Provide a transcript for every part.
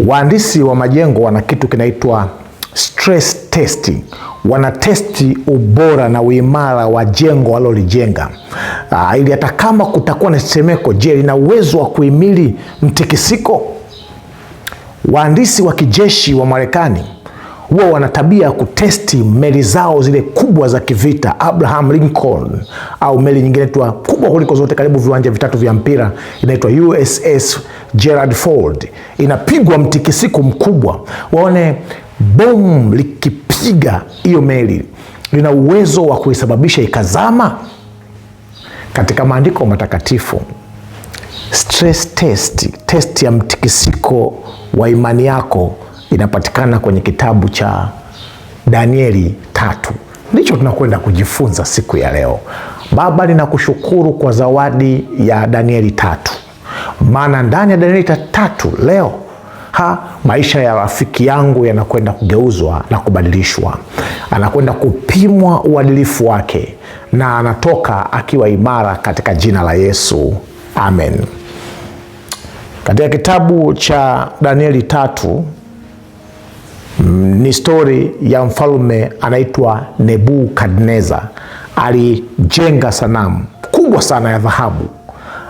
Wahandisi wa majengo wana kitu kinaitwa stress testing. Wanatesti ubora na uimara wa jengo walilolijenga, ili hata kama kutakuwa na tetemeko, je, lina uwezo wa kuhimili mtikisiko? Wahandisi wa kijeshi wa Marekani huwa wana tabia ya kutesti meli zao zile kubwa za kivita, Abraham Lincoln au meli nyingine tu kubwa kuliko zote, karibu viwanja vitatu vya mpira, inaitwa USS Gerald Ford. Inapigwa mtikisiko mkubwa, waone bomu likipiga hiyo meli lina uwezo wa kuisababisha ikazama. Katika maandiko matakatifu, stress test ya mtikisiko wa imani yako inapatikana kwenye kitabu cha Danieli 3. Ndicho tunakwenda kujifunza siku ya leo. Baba, ninakushukuru kwa zawadi ya Danieli 3. Maana ndani ya Danieli 3 leo maisha ya rafiki yangu yanakwenda kugeuzwa na kubadilishwa. Anakwenda kupimwa uadilifu wake na anatoka akiwa imara katika jina la Yesu. Amen. Katika kitabu cha Danieli 3 ni stori ya mfalme anaitwa Nebukadneza. Alijenga sanamu kubwa sana ya dhahabu,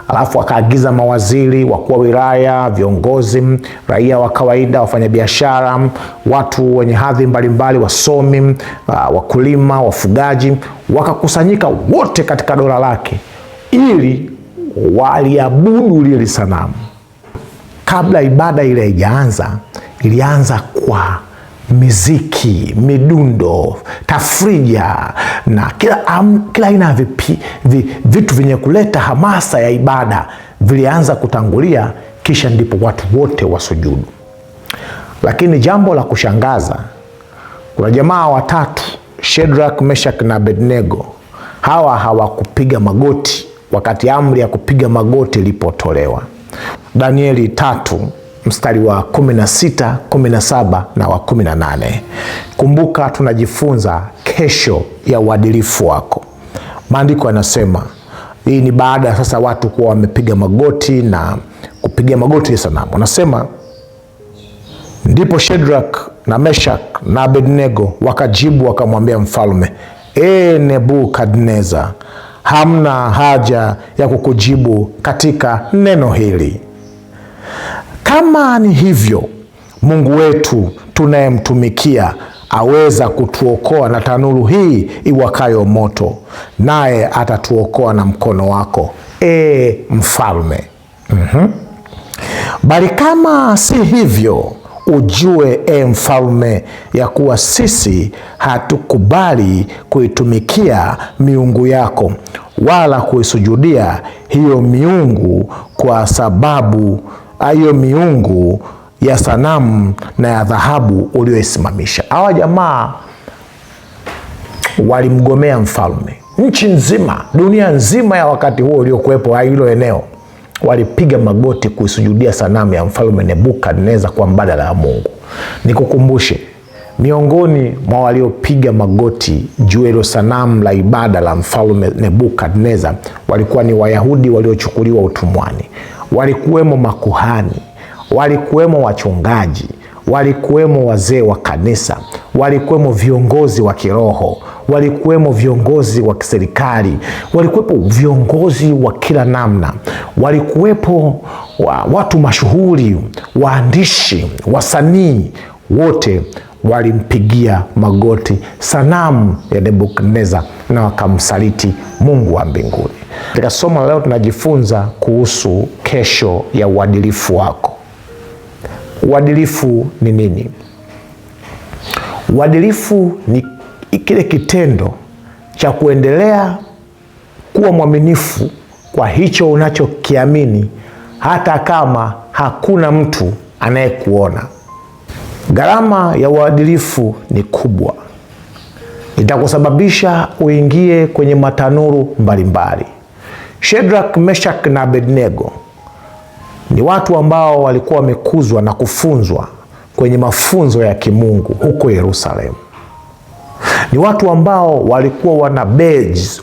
alafu akaagiza mawaziri, wakuu wa wilaya, viongozi, raia wa kawaida, wafanyabiashara, watu wenye hadhi mbalimbali, wasomi, wakulima, wafugaji, wakakusanyika wote katika dola lake ili waliabudu lile sanamu. Kabla ibada ile haijaanza, ilianza kwa miziki, midundo, tafrija na kila aina ya vitu vyenye kuleta hamasa ya ibada vilianza kutangulia, kisha ndipo watu wote wasujudu. Lakini jambo la kushangaza, kuna jamaa watatu, Shadrach, Meshach na Abednego. Hawa hawakupiga magoti wakati amri ya kupiga magoti ilipotolewa. Danieli 3 mstari wa 16, 17 na wa 18. Kumbuka, tunajifunza kesho ya uadilifu wako. Maandiko yanasema hii ni baada sasa watu kuwa wamepiga magoti na kupiga magoti ya sanamu. Anasema, ndipo Shadrach na Meshach na Abednego wakajibu wakamwambia mfalme, Nebukadneza, hamna haja ya kukujibu katika neno hili. Kama ni hivyo, Mungu wetu tunayemtumikia aweza kutuokoa na tanuru hii iwakayo moto, naye atatuokoa na mkono wako, mfalme. Bali kama si hivyo, ujue mfalme, ya kuwa sisi hatukubali kuitumikia miungu yako wala kuisujudia hiyo miungu, kwa sababu hiyo miungu ya sanamu na ya dhahabu ulioisimamisha. Hawa jamaa walimgomea mfalme. Nchi nzima, dunia nzima ya wakati huo uliokuwepo hilo eneo, walipiga magoti kuisujudia sanamu ya mfalme Nebukadneza kwa mbadala ya Mungu. Nikukumbushe, miongoni mwa waliopiga magoti juu ya sanamu la ibada la mfalme Nebukadneza walikuwa ni Wayahudi waliochukuliwa utumwani. Walikuwemo makuhani, walikuwemo wachungaji, walikuwemo wazee wa kanisa, walikuwemo viongozi wa kiroho, walikuwemo viongozi wa kiserikali, walikuwepo viongozi wa kila namna, walikuwepo watu mashuhuri, waandishi, wasanii, wote walimpigia magoti sanamu ya Nebukadneza na wakamsaliti Mungu wa mbinguni. Katika somo leo tunajifunza kuhusu kesho ya uadilifu wako. Uadilifu ni nini? Uadilifu ni kile kitendo cha kuendelea kuwa mwaminifu kwa hicho unachokiamini hata kama hakuna mtu anayekuona. Gharama ya uadilifu ni kubwa. Itakusababisha uingie kwenye matanuru mbalimbali. Shadrach, Meshach na Abednego ni watu ambao walikuwa wamekuzwa na kufunzwa kwenye mafunzo ya kimungu huko Yerusalemu. Ni watu ambao walikuwa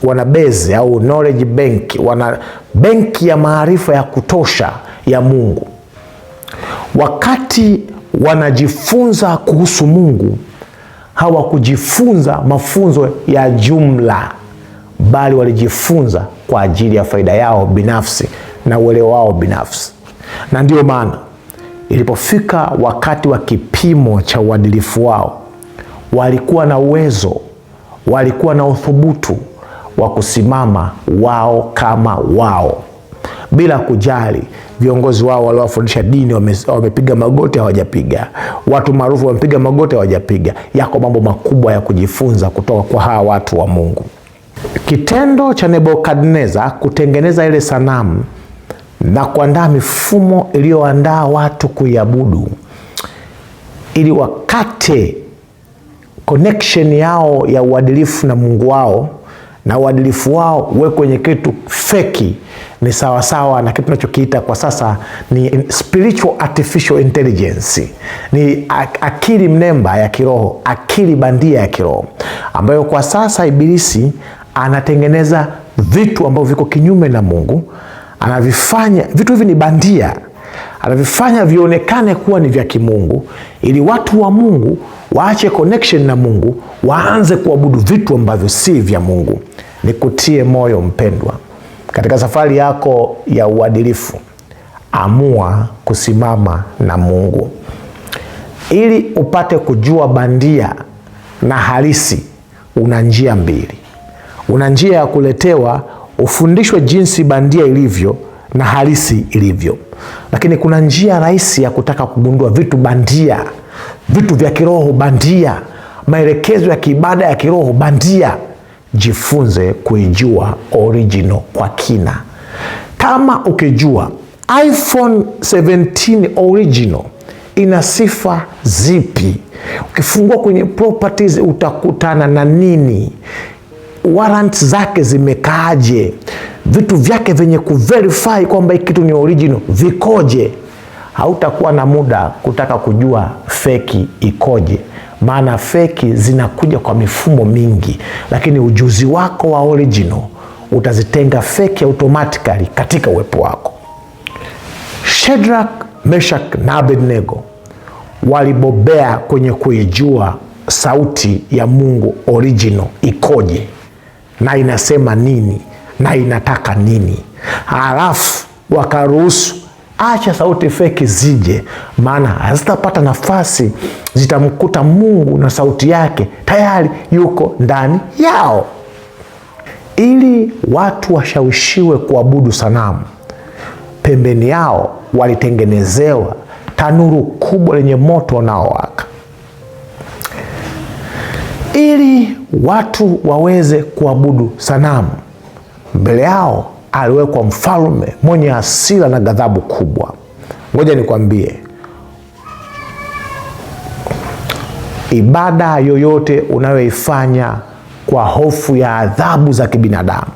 wana base au knowledge bank, wana benki ya maarifa ya kutosha ya Mungu. Wakati wanajifunza kuhusu Mungu, hawakujifunza mafunzo ya jumla, bali walijifunza kwa ajili ya faida yao binafsi na uelewa wao binafsi. Na ndio maana ilipofika wakati wa kipimo cha uadilifu wao, walikuwa na uwezo, walikuwa na uthubutu wa kusimama wao kama wao, bila kujali viongozi wao waliowafundisha dini wamepiga magoti hawajapiga, watu maarufu wamepiga magoti hawajapiga. Yako mambo makubwa ya kujifunza kutoka kwa hawa watu wa Mungu. Kitendo cha Nebukadneza kutengeneza ile sanamu na kuandaa mifumo iliyoandaa watu kuiabudu, ili wakate connection yao ya uadilifu na Mungu wao, na uadilifu wao uwe kwenye kitu feki, ni sawasawa na kitu tunachokiita kwa sasa ni spiritual artificial intelligence. Ni akili mnemba ya kiroho, akili bandia ya kiroho, ambayo kwa sasa Ibilisi anatengeneza vitu ambavyo viko kinyume na Mungu. Anavifanya vitu hivi ni bandia, anavifanya vionekane kuwa ni vya kimungu, ili watu wa Mungu waache connection na Mungu, waanze kuabudu vitu ambavyo si vya Mungu. Nikutie moyo mpendwa, katika safari yako ya uadilifu, amua kusimama na Mungu. Ili upate kujua bandia na halisi, una njia mbili. Una njia ya kuletewa ufundishwe jinsi bandia ilivyo na halisi ilivyo, lakini kuna njia rahisi ya kutaka kugundua vitu bandia, vitu vya kiroho bandia, maelekezo ya kiibada ya kiroho bandia. Jifunze kuijua original kwa kina. Kama ukijua iPhone 17 original ina sifa zipi, ukifungua kwenye properties utakutana na nini, warrants zake zimekaaje, vitu vyake vyenye kuverify kwamba hiki kitu ni original vikoje, hautakuwa na muda kutaka kujua feki ikoje, maana feki zinakuja kwa mifumo mingi, lakini ujuzi wako wa original utazitenga feki automatically katika uwepo wako. Shadrach, Meshach na Abednego walibobea kwenye kuijua sauti ya Mungu original ikoje, na inasema nini na inataka nini. Halafu wakaruhusu, acha sauti feki zije, maana hazitapata nafasi, zitamkuta Mungu na sauti yake tayari yuko ndani yao. Ili watu washawishiwe kuabudu sanamu, pembeni yao walitengenezewa tanuru kubwa lenye moto unaowaka. Ili watu waweze kuabudu sanamu, mbele yao aliwekwa mfalme mwenye hasira na ghadhabu kubwa. Ngoja nikwambie, ibada yoyote unayoifanya kwa hofu ya adhabu za kibinadamu,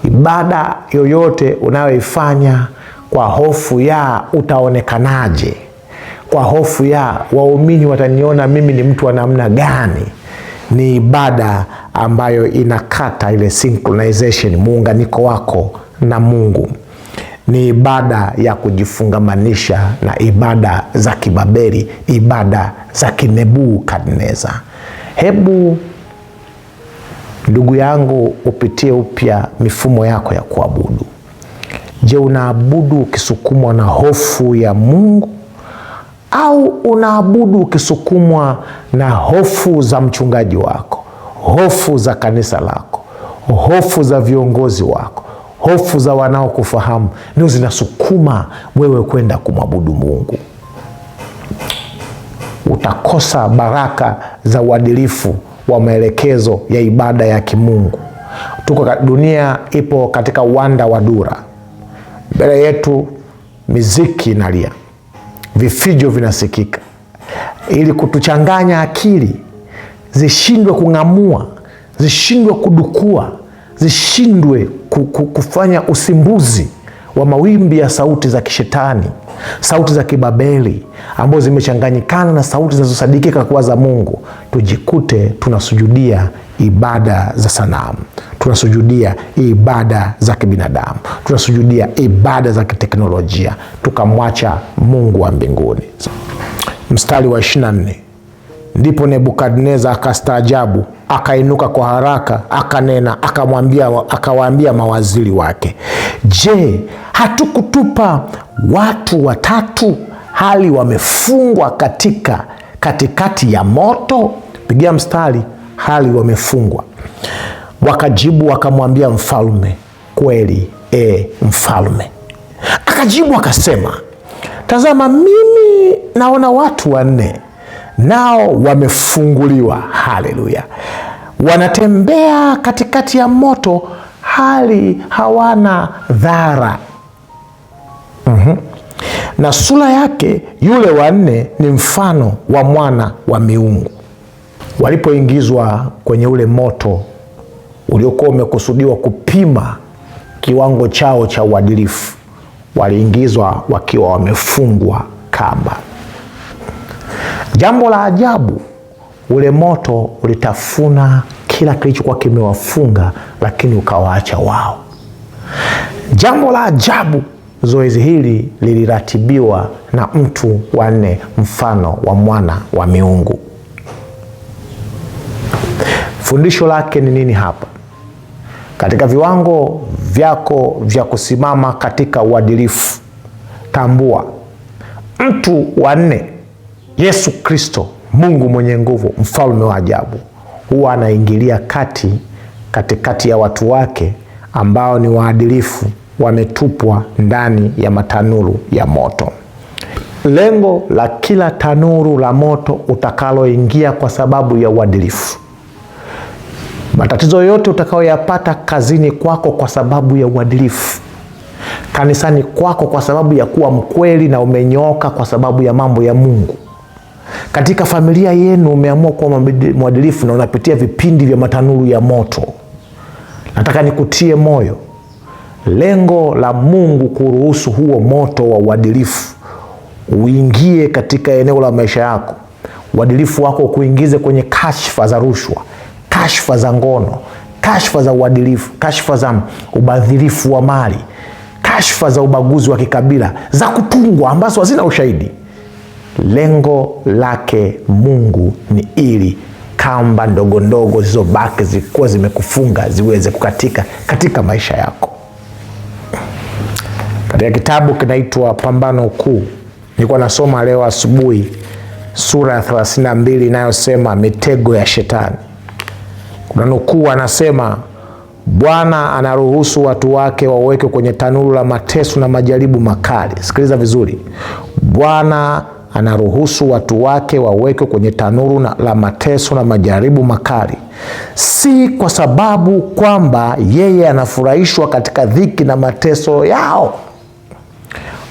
ibada yoyote unayoifanya kwa hofu ya utaonekanaje, kwa hofu ya waumini wataniona mimi ni mtu wa namna gani, ni ibada ambayo inakata ile synchronization, muunganiko wako na Mungu. Ni ibada ya kujifungamanisha na ibada za kibabeli, ibada za Nebukadneza. Hebu ndugu yangu, upitie upya mifumo yako ya kuabudu. Je, unaabudu ukisukumwa na hofu ya Mungu, au unaabudu ukisukumwa na hofu za mchungaji wako, hofu za kanisa lako, hofu za viongozi wako, hofu za wanaokufahamu, ndio zinasukuma wewe kwenda kumwabudu Mungu? Utakosa baraka za uadilifu wa maelekezo ya ibada ya kimungu. Dunia ipo katika uwanda wa dura. Mbele yetu miziki inalia, vifijo vinasikika, ili kutuchanganya akili, zishindwe kung'amua, zishindwe kudukua, zishindwe kufanya usimbuzi wa mawimbi ya sauti za kishetani. sauti za kibabeli ambazo zimechanganyikana na sauti zinazosadikika kuwa za Mungu, tujikute tunasujudia ibada za sanamu, tunasujudia ibada za kibinadamu, tunasujudia ibada za kiteknolojia, tukamwacha Mungu wa mbinguni. Mstari wa 24, ndipo Nebukadneza akastaajabu, akainuka kwa haraka, akanena, akawaambia mawaziri wake, je, hatukutupa watu watatu hali wamefungwa katikati ya moto? Pigia mstari, hali wamefungwa. Wakajibu wakamwambia mfalme, kweli mfalme. Akajibu akasema, tazama, mimi naona watu 4 nao wamefunguliwa, haleluya, wanatembea katikati ya moto hali hawana dhara. Na sura yake yule wa 4 ni mfano wa mwana wa miungu. Walipoingizwa kwenye ule moto uliokuwa umekusudiwa kupima kiwango chao cha uadilifu, waliingizwa wakiwa wamefungwa kamba. Jambo la ajabu, ule moto ulitafuna kila kilichokuwa kimewafunga, lakini ukawaacha wao. Jambo la ajabu, zoezi hili liliratibiwa na mtu wa 4 mfano wa mwana wa miungu. Fundisho lake ni nini hapa? Katika viwango vyako vya kusimama katika uadilifu, tambua mtu wa 4, Yesu Kristo, Mungu mwenye nguvu, mfalme wa ajabu, huwa anaingilia katikati ya watu wake ambao ni waadilifu, wametupwa ndani ya matanuru ya moto. Lengo la kila tanuru la moto utakaloingia kwa sababu ya uadilifu, matatizo yote utakayoyapata kazini kwako kwa sababu ya uadilifu, kanisani kwako kwa sababu ya kuwa mkweli na umenyooka kwa sababu ya mambo ya Mungu, katika familia yenu umeamua kuwa mwadilifu na unapitia vipindi vya matanuru ya moto, nataka nikutie moyo. Lengo la Mungu kuruhusu huo moto wa uadilifu uingie katika eneo la maisha yako, uadilifu wako kuingize kwenye kashfa za rushwa, kashfa za ngono, kashfa za uadilifu, kashfa za ubadhirifu wa mali, kashfa za ubaguzi wa kikabila, za kutungwa ambazo hazina ushahidi. Lengo lake Mungu ni ili kamba ndogo ndogo zilizobaki zikuwa zimekufunga ziweze kukatika katika maisha yako. Katika kitabu kinaitwa Pambano Kuu, nilikuwa nasoma leo asubuhi sura ya 32 inayosema mitego ya shetani. Kuna nukuu, anasema, Bwana anaruhusu watu wake waweke kwenye tanuru la mateso na majaribu makali. Sikiliza vizuri. Bwana anaruhusu watu wake waweke kwenye tanuru la mateso na majaribu makali, si kwa sababu kwamba yeye anafurahishwa katika dhiki na mateso yao,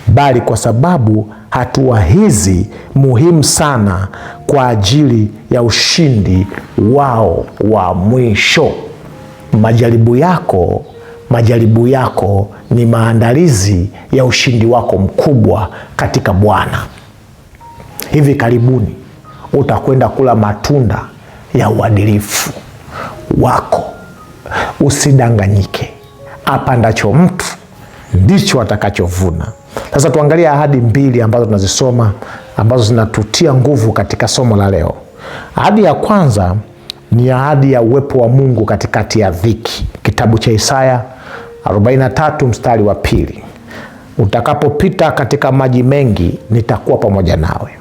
bali kwa sababu hatua hizi muhimu sana kwa ajili ya ushindi wao wa mwisho. Majaribu yako ni maandalizi ya ushindi wako mkubwa katika Bwana. Hivi karibuni utakwenda kula matunda ya uadilifu wako. Usidanganyike. Apandacho mtu ndicho atakachovuna. Sasa tuangalie ahadi 2 ambazo tunazisoma ambazo zinatutia nguvu katika somo la leo. Ahadi ya kwanza ni ahadi ya uwepo wa Mungu katikati ya dhiki. Kitabu cha Isaya 43 mstari wa 2. Utakapopita katika maji mengi, nitakuwa pamoja nawe,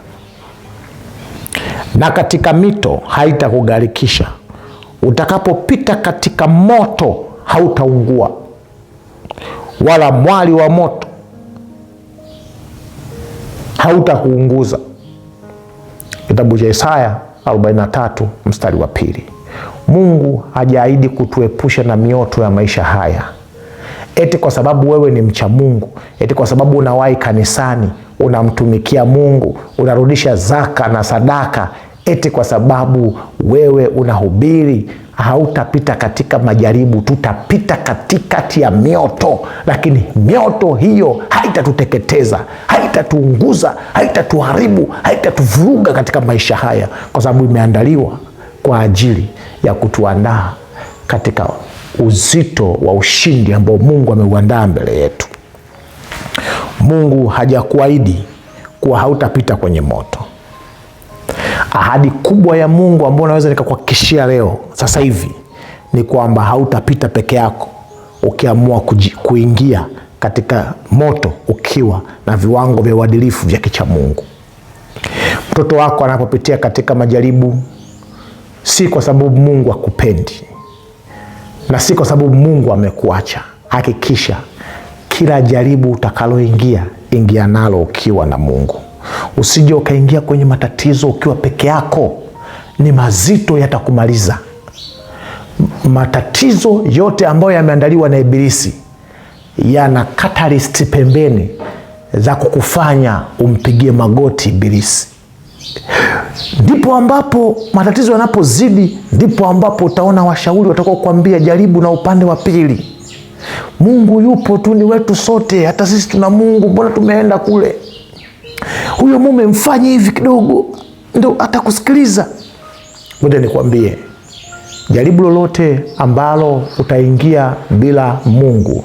na katika mito haitakugharikisha. Utakapopita katika moto hautaungua, wala mwali wa moto hautakuunguza. Kitabu cha Isaya 43 mstari wa 2. Mungu hajaahidi kutuepusha na mioto ya maisha haya eti kwa sababu wewe ni mcha Mungu, eti kwa sababu unawahi kanisani, unamtumikia Mungu, unarudisha zaka na sadaka, eti kwa sababu wewe unahubiri hautapita katika majaribu, tutapita katikati ya mioto, lakini mioto hiyo haitatuteketeza, haitatuunguza, haitatuharibu, haitatuvuruga katika maisha haya, kwa sababu imeandaliwa kwa ajili ya kutuandaa katika uzito wa ushindi ambao Mungu ameuandaa mbele yetu. Mungu hajakuahidi kuwa hautapita kwenye moto. Ahadi kubwa ya Mungu ambayo naweza nikakuhakikishia leo sasa hivi ni kwamba hautapita peke yako ukiamua kuingia katika moto ukiwa na viwango vya uadilifu vya kicha Mungu. Mtoto wako anapopitia katika majaribu, si kwa sababu Mungu hakupendi na si kwa sababu Mungu amekuacha. Hakikisha kila jaribu utakaloingia, ingia nalo ukiwa na Mungu. Usije ukaingia kwenye matatizo ukiwa peke yako, ni mazito, yatakumaliza. Matatizo yote ambayo yameandaliwa na Ibilisi yana catalyst pembeni za kukufanya umpigie magoti Ibilisi. Ndipo ambapo matatizo yanapozidi, ndipo ambapo utaona washauri watakao kuambia jaribu na upande wa pili. Mungu yupo tu, ni wetu sote, hata sisi tuna Mungu, mbona tumeenda kule? Huyo mume mfanye hivi kidogo ndio atakusikiliza. Ngoja nikwambie, jaribu lolote ambalo utaingia bila Mungu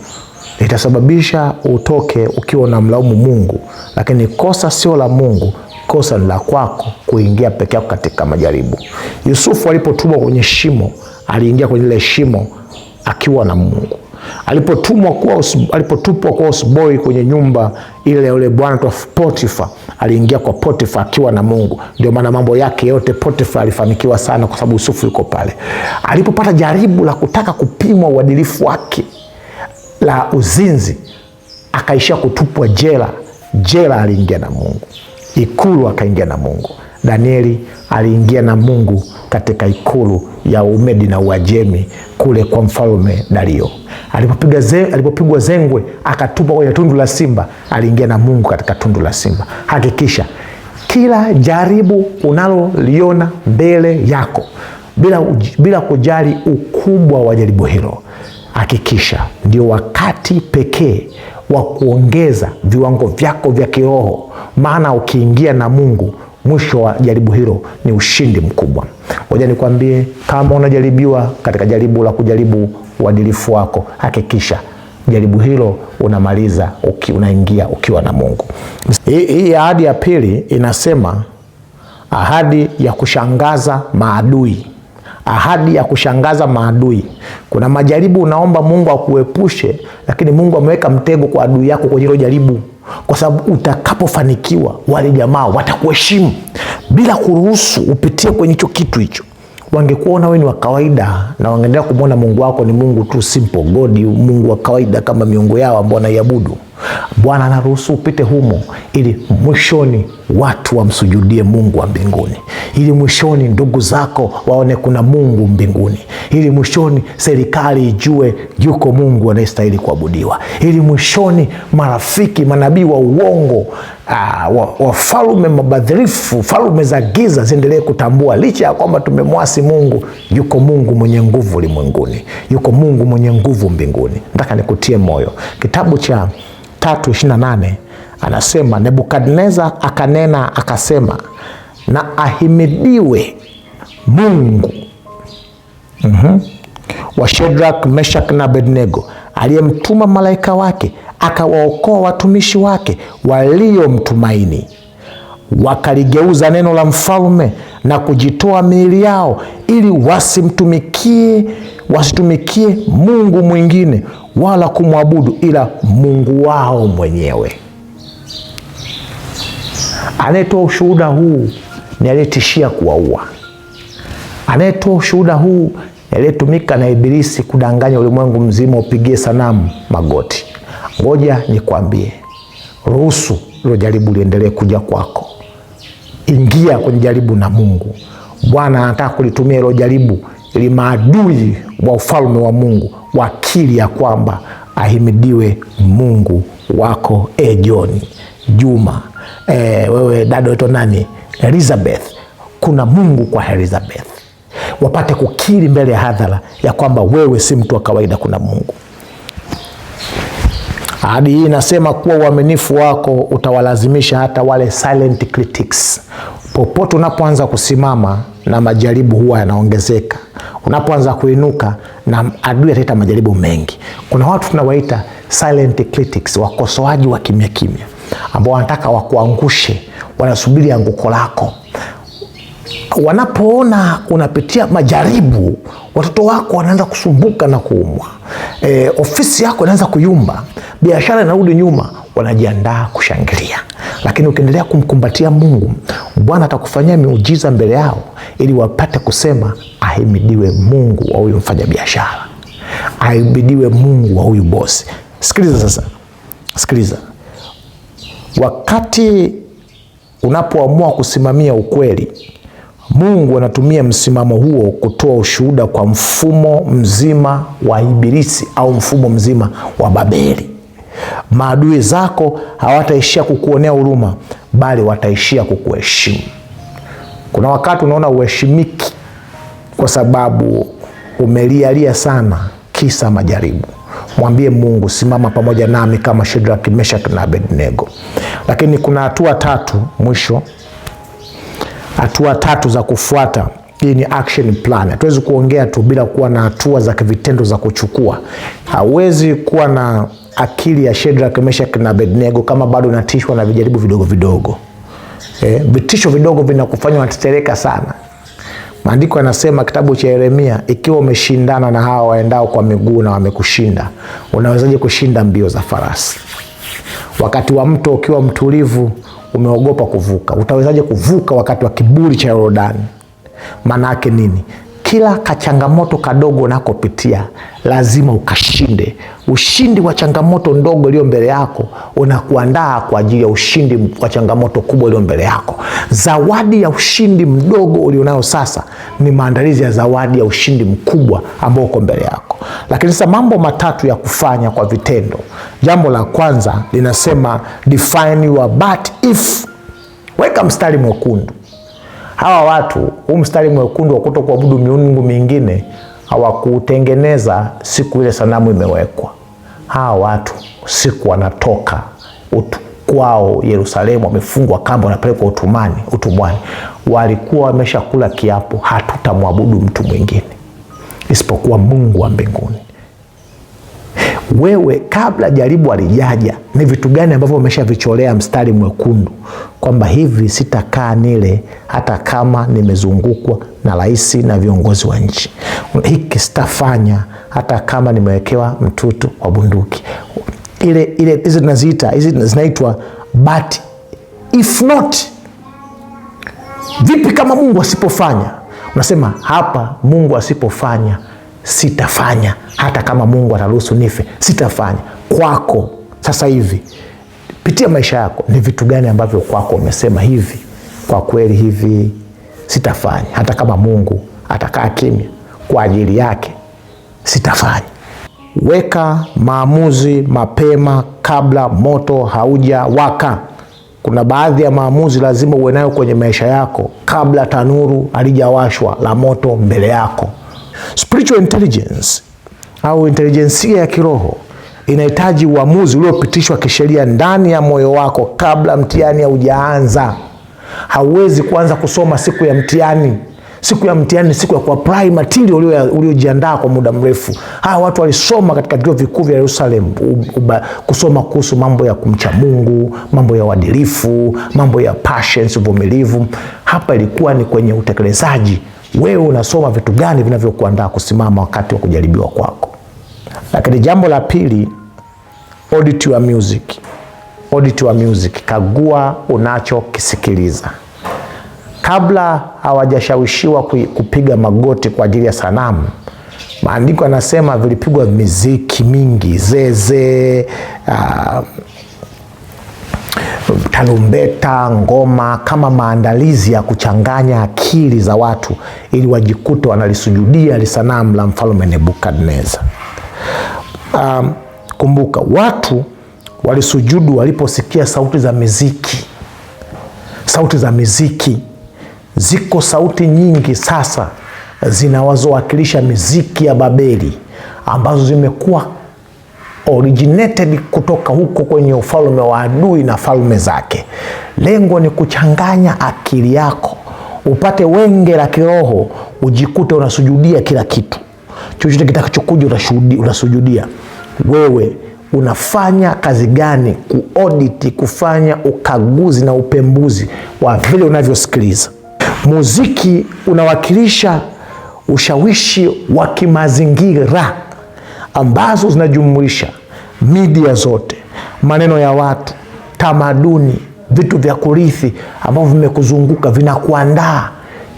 litasababisha utoke ukiwa na mlaumu Mungu, lakini kosa sio la Mungu, kosa ni la kwako kuingia peke yako katika majaribu. Yusufu alipotumwa kwenye shimo, aliingia kwenye ile shimo akiwa na Mungu. Alipotupwa kwa houseboy kwenye nyumba ile yule bwana wa Potifa, aliingia kwa Potifa akiwa na Mungu. Ndio maana mambo yake yote Potifa alifanikiwa sana, kwa sababu Yusufu yuko pale. Alipopata jaribu la kutaka kupimwa uadilifu wake la uzinzi, akaishia kutupwa jela aliingia na Mungu. Ikulu akaingia na Mungu. Danieli aliingia na Mungu katika ikulu ya Umedi na Uajemi kule kwa mfalme Dario. Alipopigwa zengwe akatupwa kwenye tundu la simba, aliingia na Mungu katika tundu la simba. Hakikisha kila jaribu unaloliona mbele yako, bila kujali ukubwa wa jaribu hilo, hakikisha ndio wakati pekee wa kuongeza viwango vyako vya kiroho, maana ukiingia na Mungu, mwisho wa jaribu hilo ni ushindi mkubwa. Ngoja nikwambie, kama unajaribiwa katika jaribu la kujaribu uadilifu wako, hakikisha jaribu hilo unamaliza unaingia ukiwa na Mungu. Hii ahadi ya pili inasema ahadi ya kushangaza maadui. Ahadi ya kushangaza maadui. Kuna majaribu unaomba Mungu akuepushe, lakini Mungu ameweka mtego kwa adui yako kwenye hilo jaribu, kwa sababu utakapofanikiwa wale jamaa watakuheshimu bila kuruhusu upitie kwenye hicho kitu hicho. Wangekuona wewe ni wa kawaida na wangeendelea kumwona Mungu wako ni Mungu tu, simple God, Mungu wa kawaida kama miungu yao ambao wanaiabudu. Bwana anaruhusu upite humo ili mwishoni watu wamsujudie Mungu wa mbinguni, ili mwishoni ndugu zako waone kuna Mungu mbinguni, ili mwishoni serikali ijue yuko Mungu anayestahili kuabudiwa, ili mwishoni marafiki, manabii wa uongo, wafalme mabadhirifu, falme za giza ziendelee kutambua licha ya kwamba tumemwasi Mungu, yuko Mungu mwenye nguvu ulimwenguni, yuko Mungu mwenye nguvu mbinguni. Nataka nikutie moyo. Kitabu cha 3:28 anasema, Nebukadneza akanena akasema, na ahimidiwe Mungu wa Shadrach, Meshach na Abednego, aliyemtuma malaika wake akawaokoa watumishi wake waliomtumaini, wakaligeuza neno la mfalme na kujitoa miili yao, ili wasitumikie Mungu mwingine wala kumwabudu ila Mungu wao mwenyewe. Anayetoa ushuhuda huu ni aliyetishia kuwaua. Anayetoa ushuhuda huu ni aliyetumika na Ibilisi kudanganya ulimwengu mzima upigie sanamu magoti. Ngoja nikwambie, ruhusu hilo jaribu liendelee kuja kwako. Ingia kwenye jaribu na Mungu. Bwana anataka kulitumia hilo jaribu ili maadui wa ufalme wa Mungu wakili ya kwamba ahimidiwe Mungu wako. John, Juma, wewe dada wetu nani, Elizabeth, kuna Mungu kwa Elizabeth. wapate kukiri mbele ya hadhara ya kwamba wewe si mtu wa kawaida, kuna Mungu. Ahadi hii inasema kuwa uaminifu wako utawalazimisha hata wale silent critics. Popote unapoanza kusimama na majaribu huwa yanaongezeka. Unapoanza kuinuka na adui ataleta majaribu mengi. Kuna watu tunawaita silent critics, wakosoaji wa kimya kimya, ambao wanataka wakuangushe, wanasubiri anguko lako. Wanapoona unapitia majaribu, watoto wako wanaanza kusumbuka na kuumwa, ofisi yako inaanza kuyumba, biashara inarudi nyuma, wanajiandaa kushangilia. Lakini ukiendelea kumkumbatia Mungu, Bwana atakufanyia miujiza mbele yao ili wapate kusema, ahimidiwe Mungu wa huyu mfanya biashara, ahimidiwe Mungu wa huyu bosi. Sikiliza sasa, sikiliza. Wakati unapoamua kusimamia ukweli, Mungu anatumia msimamo huo kutoa ushuhuda kwa mfumo mzima wa Ibilisi au mfumo mzima wa Babeli. Maadui zako hawataishia kukuonea huruma, bali wataishia kukuheshimu. Kuna wakati unaona uheshimiki kwa sababu umelialia sana kisa majaribu. Mwambie Mungu, simama pamoja nami kama Shadraka, Meshaki na Abednego. Lakini kuna hatua tatu mwisho, hatua tatu za kufuata. Hii ni action plan. Hatuwezi kuongea tu bila kuwa na hatua za kivitendo za kuchukua. Hauwezi kuwa na akili ya Shadraka, Meshaki na Abednego kama bado unatishwa na vijaribu vidogo vidogo. Vitisho vidogo vinakufanya unatetereka sana. Maandiko yanasema, kitabu cha Yeremia, ikiwa umeshindana na hawa waendao kwa miguu na wamekushinda, unawezaje kushinda mbio za farasi? Wakati wa mto ukiwa mtulivu, umeogopa kuvuka, utawezaje kuvuka wakati wa kiburi cha Yordani? Maana yake nini? Kila kachangamoto kadogo unakopitia lazima ukashinde. Ushindi wa changamoto ndogo iliyo mbele yako unakuandaa kwa ajili ya ushindi wa changamoto kubwa iliyo mbele yako. Zawadi ya ushindi mdogo ulionao sasa ni maandalizi ya zawadi ya ushindi mkubwa ambao uko mbele yako. Lakini sasa mambo matatu ya kufanya kwa vitendo. Jambo la kwanza linasema define your but if. Weka mstari mwekundu. Hawa watu, huu mstari mwekundu wa kutokuabudu miungu mingine, hawakutengeneza siku ile sanamu imewekwa. Hawa watu siku wanatoka kwao Yerusalemu, wamefungwa kamba, wanapelekwa utumwani, walikuwa wameshakula kiapo, hatutamwabudu mtu mwingine isipokuwa Mungu wa mbinguni. Wewe kabla jaribu halijaja, ni vitu gani ambavyo umeshavicholea mstari mwekundu kwamba hivi sitakaa nile hata kama nimezungukwa na rais na viongozi wa nchi? Hiki sitafanya hata kama nimewekewa mtutu wa bunduki. Hizi zinaitwa but if not. Vipi kama Mungu asipofanya? Unasema hapa, Mungu asipofanya sitafanya, hata kama Mungu ataruhusu nife sitafanya. Kwako sasa hivi, pitia maisha yako, ni vitu gani ambavyo kwako umesema hivi, kwa kweli hivi sitafanya, hata kama Mungu atakaa kimya kwa ajili yake sitafanya. Weka maamuzi mapema kabla moto hauja waka. Kuna baadhi ya maamuzi lazima uwe nayo kwenye maisha yako kabla tanuru halijawashwa la moto mbele yako. Spiritual intelligence au intelijensia ya kiroho inahitaji uamuzi uliopitishwa kisheria ndani ya moyo wako kabla mtihani haujaanza. Hauwezi kuanza kusoma siku ya mtihani. Siku ya mtihani ni siku ya kuapply material uliojiandaa kwa muda mrefu. Hawa watu walisoma katika vyuo vikuu vya Yerusalemu kusoma kuhusu mambo ya kumcha Mungu, mambo ya uadilifu, mambo ya patience, uvumilivu. Hapa ilikuwa ni kwenye utekelezaji. Wewe unasoma vitu gani vinavyokuandaa kusimama wakati wa kujaribiwa kwako? Lakini jambo la pili, audit your music. Audit your music. Kagua unachokisikiliza. Kabla hawajashawishiwa kupiga magoti kwa ajili ya sanamu, maandiko yanasema vilipigwa miziki mingi, zeze, tarumbeta, ngoma, kama maandalizi ya kuchanganya akili za watu ili wajikute wanalisujudia sanamu la mfalme Nebukadneza. Kumbuka, watu walisujudu waliposikia sauti za miziki. Sauti za miziki. Ziko sauti nyingi sasa zinazowakilisha miziki ya Babeli ambazo zimekuwa originated kutoka huko kwenye ufalme wa adui na falme zake. Lengo ni kuchanganya akili yako, upate wenge la kiroho, ujikute unasujudia kila kitu. Chochote kitakachokuja unasujudia. Wewe unafanya kazi gani kuaudit, kufanya ukaguzi na upembuzi wa vile unavyosikiliza? Muziki unawakilisha ushawishi wa kimazingira ambazo zinajumuisha media zote, maneno ya watu, tamaduni, vitu vya kurithi ambavyo vimekuzunguka, vinakuandaa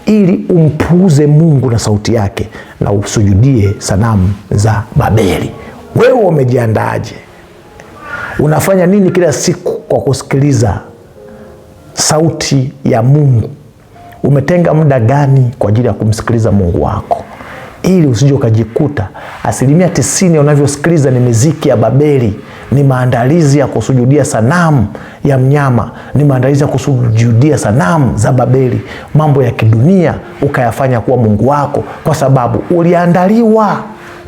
ili umpuuze Mungu na sauti yake na usujudie sanamu za Babeli. Wewe umejiandaaje? Unafanya nini kila siku kwa kusikiliza sauti ya Mungu? Umetenga muda gani kwa ajili ya kumsikiliza Mungu wako, ili usije ukajikuta 90% unavyosikiliza ni miziki ya Babeli, ni maandalizi ya kusujudia sanamu ya mnyama, ni maandalizi ya kusujudia sanamu za Babeli, mambo ya kidunia ukayafanya kuwa Mungu wako, kwa sababu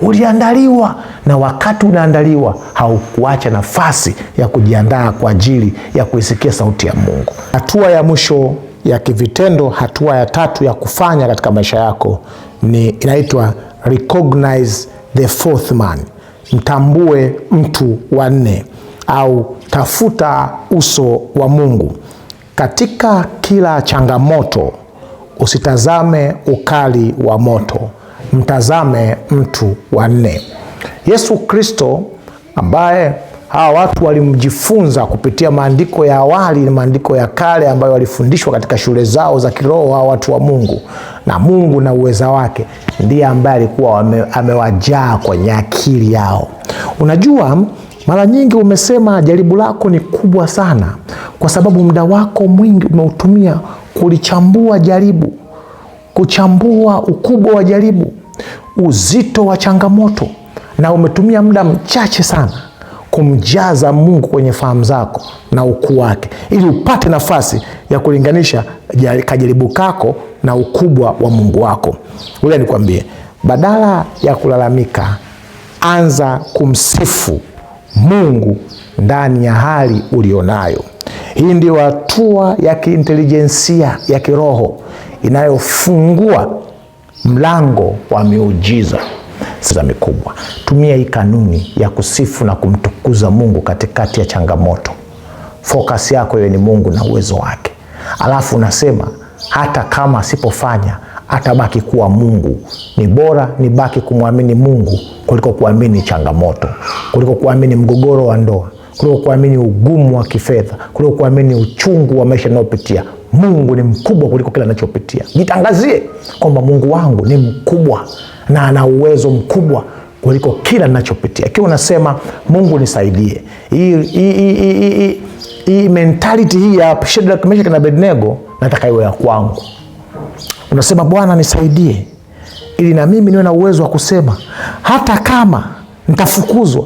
uliandaliwa, na wakati unaandaliwa haukuacha nafasi ya kujiandaa kwa ajili ya kuisikia sauti ya Mungu. Hatua ya mwisho ya kivitendo, hatua ya 3 ya kufanya katika maisha yako inaitwa recognize the fourth man. Mtambue mtu wa 4 au tafuta uso wa Mungu. Katika kila changamoto usitazame ukali wa moto, mtazame mtu wa 4. Yesu Kristo, ambaye hawa watu walimjifunza kupitia maandiko ya awali na maandiko ya kale ambayo walifundishwa katika shule zao za kiroho, hawa watu wa Mungu na Mungu na uweza wake, ndiye ambaye alikuwa amewajaa kwenye akili yao. Unajua, mara nyingi umesema jaribu lako ni kubwa sana kwa sababu muda wako mwingi umeutumia kulichambua jaribu, kuchambua ukubwa wa jaribu, uzito wa changamoto, na umetumia muda mchache sana kumjaza Mungu kwenye fahamu zako na ukuu wake, ili upate nafasi ya kulinganisha kajaribu kako na ukubwa wa Mungu wako. Ngoja nikwambie, badala ya kulalamika, anza kumsifu Mungu ndani ya hali ulionayo. Hii ndio hatua ya kiintelijensia ya kiroho inayofungua mlango wa miujiza sasa mikubwa. Tumia hii kanuni ya kusifu na kumtukuza Mungu katikati ya changamoto. Focus yako iwe ni Mungu na uwezo wake. Alafu unasema hata kama asipofanya atabaki kuwa Mungu. Ni bora nibaki kumwamini Mungu kuliko kuamini changamoto, kuliko kuamini mgogoro wa ndoa, kuliko kuamini ugumu wa kifedha, kuliko kuamini uchungu wa maisha ninayopitia. Mungu ni mkubwa kuliko kila ninachopitia. Jitangazie kwamba Mungu wangu ni mkubwa na ana uwezo mkubwa kuliko kila ninachopitia. Ikiwa unasema Mungu nisaidie, hii mentality hii ya Shadrach, Meshach na Abednego nataka iwe ya kwangu. Unasema Bwana nisaidie ili na mimi niwe na uwezo wa kusema hata kama nitafukuzwa,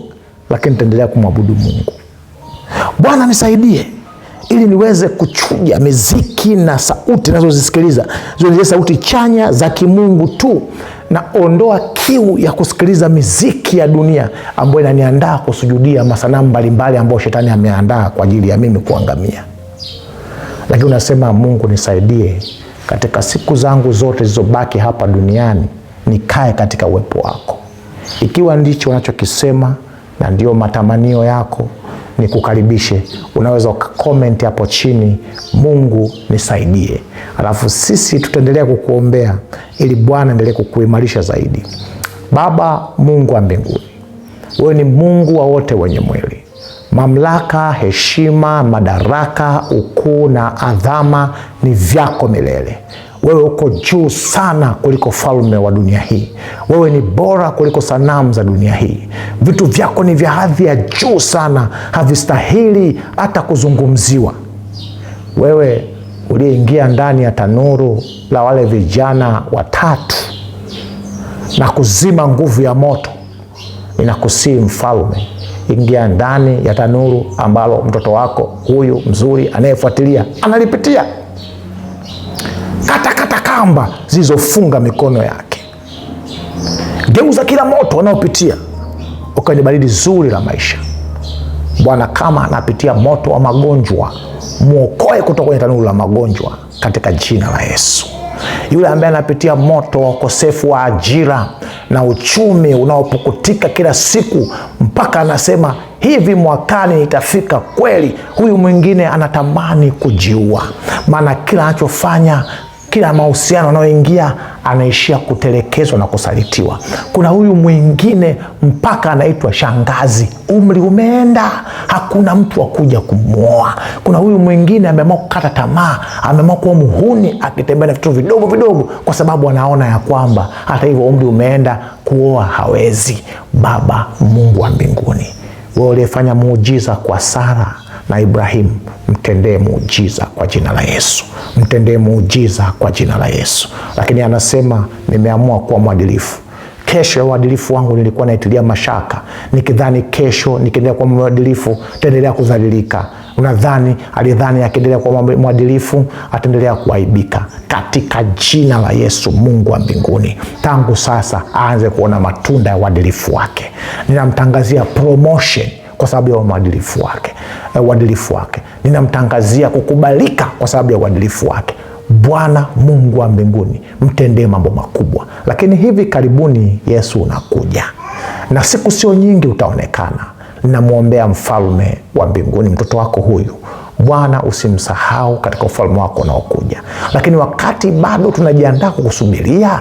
lakini nitaendelea kumwabudu Mungu. Bwana nisaidie ili niweze kuchuja miziki na sauti ninazozisikiliza ziwe sauti chanya za kimungu tu, na ondoa kiu ya kusikiliza miziki ya dunia ambayo inaniandaa kusujudia masanamu mbalimbali ambayo shetani ameandaa kwa ajili ya mimi kuangamia. Lakini unasema Mungu nisaidie katika siku zangu zote zilizobaki hapa duniani nikae katika uwepo wako. Ikiwa ndicho unachokisema na ndio matamanio yako, nikukaribishe. Unaweza ukakomenti hapo chini, Mungu nisaidie. Alafu sisi tutaendelea kukuombea ili Bwana endelee kukuimarisha zaidi. Baba Mungu wa mbinguni, wewe ni Mungu wa wote wenye mwili. Mamlaka, heshima, madaraka, ukuu na adhama ni vyako milele. Wewe uko juu sana kuliko falme wa dunia hii. Wewe ni bora kuliko sanamu za dunia hii. Vitu vyako ni vya hadhi ya juu sana, havistahili hata kuzungumziwa. Wewe uliyeingia ndani ya tanuru la wale vijana 3 na kuzima nguvu ya moto, ninakusihi Mfalme, ingia ndani ya tanuru ambalo mtoto wako huyu mzuri anayefuatilia analipitia. Kata kamba zilizofunga mikono yake. Geuza kila moto unaopitia ukawa ni baridi zuri la maisha. Bwana, kama anapitia moto wa magonjwa, muokoe kutoka kwenye tanuru la magonjwa katika jina la Yesu. Yule ambaye anapitia moto wa ukosefu wa ajira na uchumi unaopukutika kila siku mpaka anasema hivi mwakani nitafika kweli, huyu mwingine anatamani kujiua, maana kila anachofanya, kila mahusiano anayoingia anaishia kutelekezwa na kusalitiwa. Kuna huyu mwingine mpaka anaitwa shangazi, umri umeenda, hakuna mtu wa kuja kumwoa. Kuna huyu mwingine ameamua kukata tamaa, ameamua kuwa muhuni, akitembea na vitu vidogo vidogo kwa sababu anaona ya kwamba hata hivyo umri umeenda, kuoa hawezi. Baba Mungu wa mbinguni, wewe uliyefanya muujiza kwa Sara na Ibrahimu, mtendee muujiza kwa jina la Yesu. Mtendee muujiza kwa jina la Yesu. Lakini anasema nimeamua kuwa mwadilifu. Kesho ya uadilifu wangu nilikuwa naitilia mashaka, nikidhani kesho nikiendelea kuwa mwadilifu taendelea kudhalilika. Unadhani alidhani akiendelea kuwa mwadilifu ataendelea kuaibika. Katika jina la Yesu, Mungu wa mbinguni, tangu sasa aanze kuona matunda ya uadilifu wake. Ninamtangazia promotion kwa sababu ya uadilifu wake. Ninamtangazia kukubalika kwa sababu ya uadilifu wake. Bwana Mungu wa mbinguni, mtendee mambo makubwa. Lakini hivi karibuni Yesu unakuja, na siku sio nyingi utaonekana. Ninamwombea mfalme wa mbinguni mtoto wako huyu, Bwana usimsahau katika ufalme wako unaokuja. Lakini wakati bado tunajiandaa kukusubiria,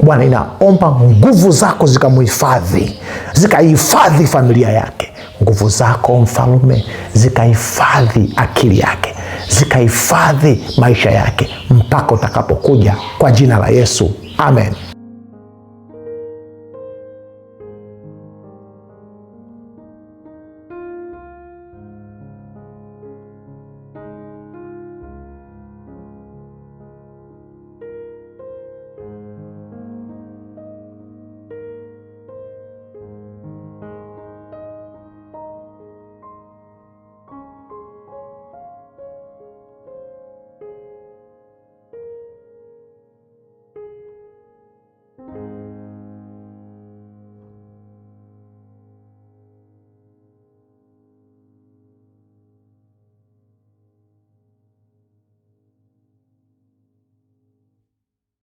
Bwana inaomba nguvu zako zikamuhifadhi, zikahifadhi familia yake. Nguvu zako mfalme zikahifadhi akili yake, zikahifadhi maisha yake mpaka utakapokuja, kwa jina la Yesu, amen.